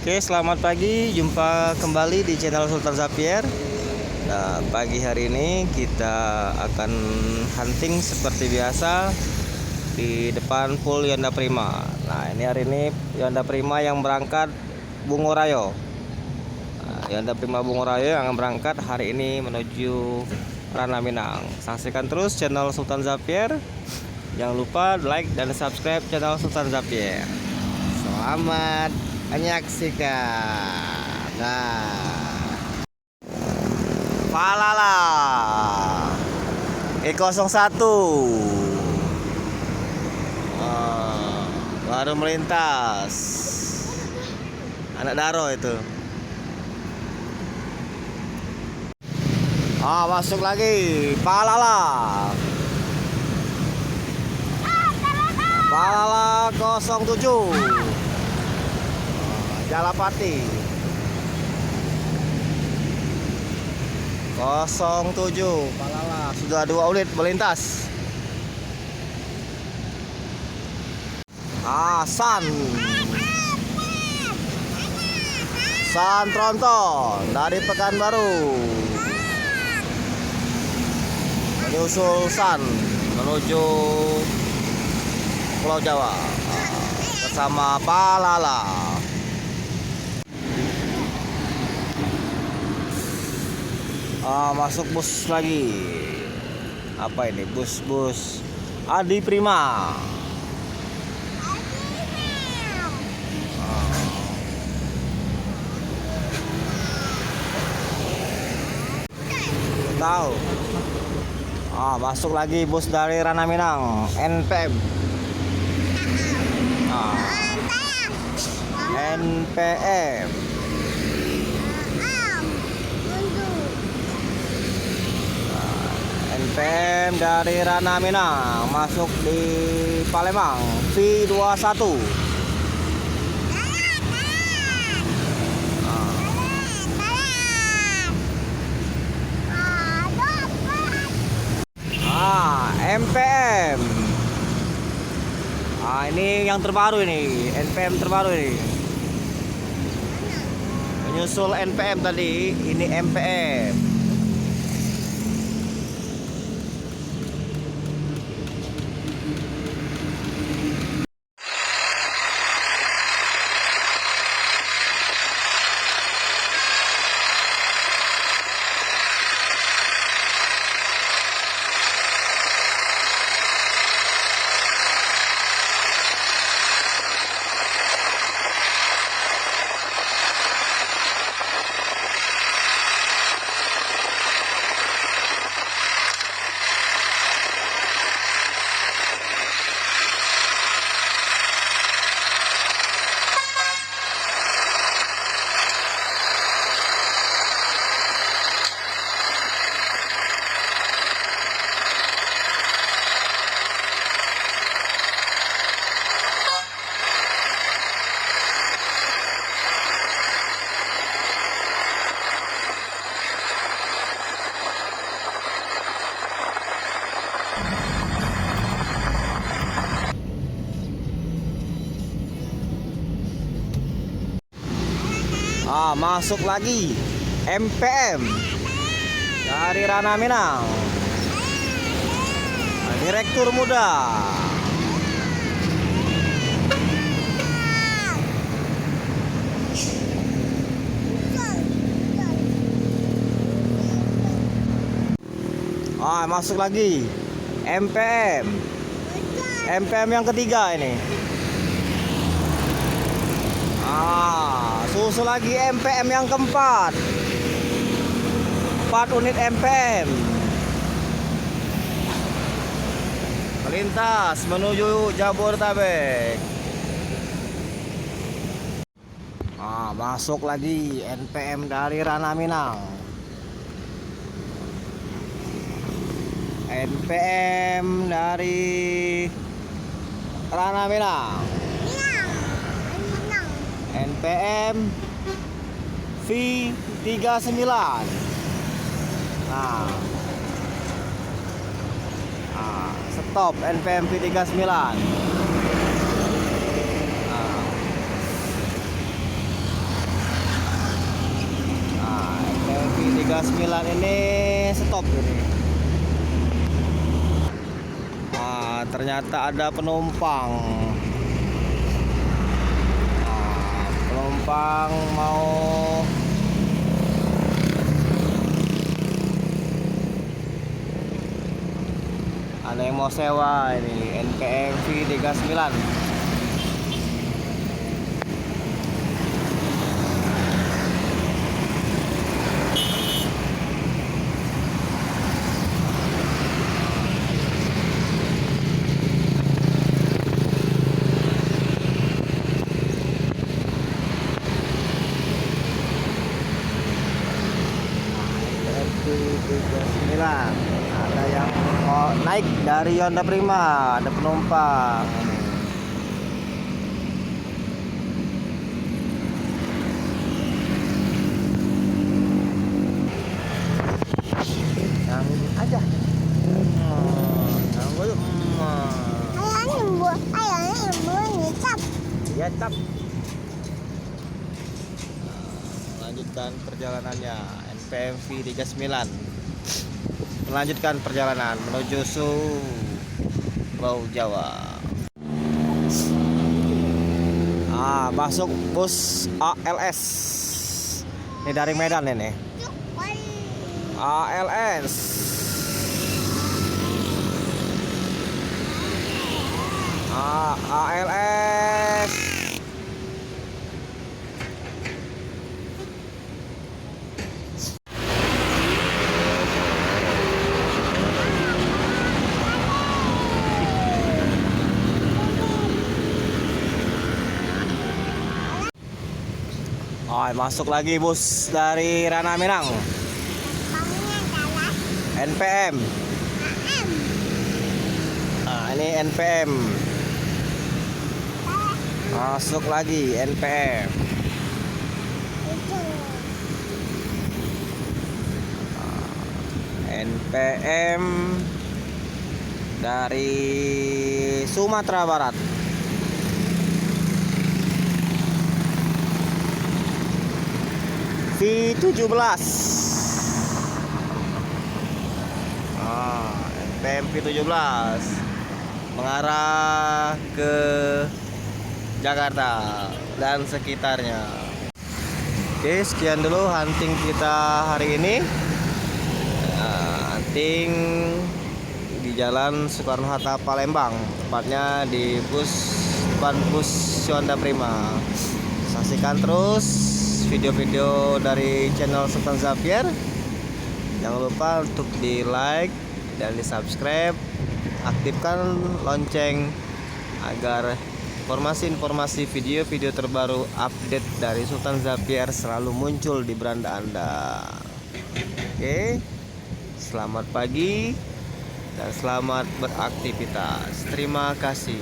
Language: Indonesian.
Oke, selamat pagi. Jumpa kembali di channel Sultan Zapier. Nah, pagi hari ini kita akan hunting seperti biasa di depan pool Yonda Prima. Nah, ini hari ini Yonda Prima yang berangkat Bungorayo. Nah, Yonda Prima Bungorayo yang berangkat hari ini menuju Ranah Minang. Saksikan terus channel Sultan Zapier. Jangan lupa like dan subscribe channel Sultan Zapier. Selamat menyaksikan. Nah, Palala E01 baru melintas. Anak Daro itu. Masuk lagi Palala. Palala 07 Jalapati 07 Palala sudah 2 unit melintas. San Tronton dari Pekanbaru menyusul San menuju Pulau Jawa bersama Palala. Masuk bus lagi. Apa ini? Bus Adi Prima. Tahu. Masuk lagi bus dari Ranah Minang, NPM. NPM. NPM dari Ranah Minang masuk di Palembang V21. MPM. Ini yang terbaru ini, NPM terbaru ini. Menyusul NPM tadi, ini MPM. Masuk lagi MPM dari Ranah Minang. Direktur muda. Masuk lagi MPM. MPM yang ketiga ini. Susul lagi MPM yang keempat. 4 unit MPM melintas menuju Jabodetabek. Masuk lagi NPM dari Ranah Minang. NPM dari Ranah Minang. NPM V39. Stop NPM V39. 39 ini stop ini. Ternyata ada penumpang. Penumpang mau ada yang mau sewa ini NPMV 39. Ada yang mau naik dari Honda Prima, ada penumpang. Yang ini aja. Yang gue nyicap. Iya, cap. Lanjutkan perjalanannya NPMV 39. Melanjutkan perjalanan menuju Subau, Jawa. Masuk bus ALS. Ini dari Medan ini. ALS. ALS. Masuk lagi bus dari Rana Minang. NPM. Ini NPM. Masuk lagi NPM. NPM dari Sumatera Barat. V17. NPM V17 mengarah ke Jakarta dan sekitarnya. Oke, sekian dulu hunting kita hari ini. Hunting di Jalan Soekarno-Hatta, Palembang, tepatnya di depan bus Honda Prima. Saksikan terus video-video dari channel Sultan Zapier. Jangan lupa untuk di like dan di subscribe, aktifkan lonceng agar informasi-informasi video-video terbaru update dari Sultan Zapier selalu muncul di beranda Anda. Oke, selamat pagi dan selamat beraktivitas. Terima kasih.